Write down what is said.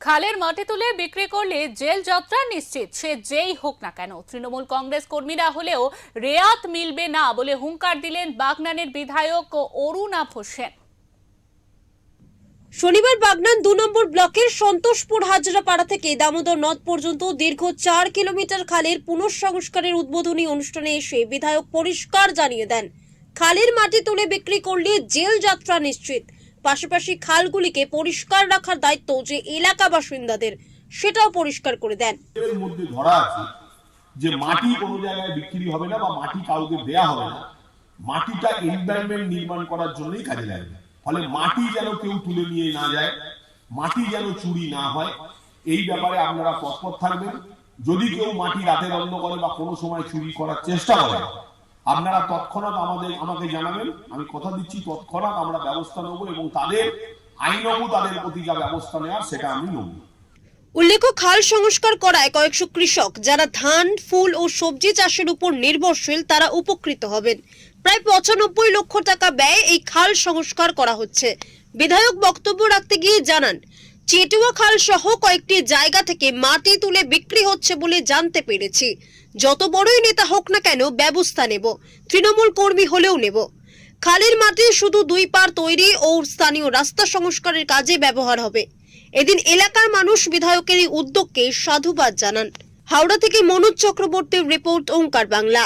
খালের মাটি তুলে বিক্রি করলে জেল যাত্রা নিশ্চিত, সে যেই হোক না কেন। তৃণমূল কংগ্রেস কর্মীরা হলেও রেয়াত মিলবে না বলে হুঙ্কার দিলেন বাগনানের বিধায়ক অরুণাভ হোসেন। শনিবার বাগনান 2 নম্বর ব্লকের সন্তোষপুর হাজরাপাড়া থেকে দামোদর নদ পর্যন্ত দীর্ঘ 4 কিলোমিটার খালের পুনঃসংস্কারের উদ্বোধনী অনুষ্ঠানে এসে বিধায়ক পরিষ্কার জানিয়ে দেন, খালের মাটি তুলে বিক্রি করলে জেল যাত্রা নিশ্চিত। পাশাপাশি খালগুলিকে পরিষ্কার রাখার দায়িত্ব যে এলাকা বাসিন্দাদের, সেটাও পরিষ্কার করে দেন। এর মধ্যে ধরা আছে যে মাটি কোনো জায়গায় বিক্রি হবে না বা মাটি কাউকে দেয়া হবে না, মাটিটা এনভায়রনমেন্ট নির্মাণ করার জন্যই কাজে লাগবে। ফলে মাটি যেন কেউ তুলে নিয়ে না যায়, মাটি যেন চুরি না হয়, এই ব্যাপারে আপনারা তৎপর থাকবেন। যদি কেউ মাটি রাতে বন্ধ করে বা কোনো সময় চুরি করার চেষ্টা করে, আপনারা তৎক্ষণাৎ আমাকে জানাবেন। আমি কথা দিচ্ছি তৎক্ষণাৎ আমরা ব্যবস্থা নেব এবং তাদের আইনগত তাদের প্রতি যা ব্যবস্থা নেওয়ার সেটা আমি নেব। উল্লেখ্য, খাল সংস্কার করায় কয়েকশো কৃষক যারা ধান, ফুল ও সবজি চাষের উপর নির্ভরশীল তারা উপকৃত হবেন। প্রায় 95 লক্ষ টাকা ব্যয়ে এই খাল সংস্কার করা হচ্ছে। বিধায়ক বক্তব্য রাখতে গিয়ে জানান, চেটুয়া খাল সহ কয়েকটি জায়গা থেকে মাটি তুলে বিক্রি হচ্ছে বলে জানতে পেরেছি। যত বড়ই নেতা হোক না কেন ব্যবস্থা নেব, তৃণমূল কর্মী হলেও নেব। খালের মাটি শুধু 2 পার তৈরি ও স্থানীয় রাস্তা সংস্কারের কাজে ব্যবহার হবে। এদিন এলাকার মানুষ বিধায়কের এই উদ্যোগকে সাধুবাদ জানান। হাওড়া থেকে মনোজ চক্রবর্তীর রিপোর্ট, ওঙ্কার বাংলা।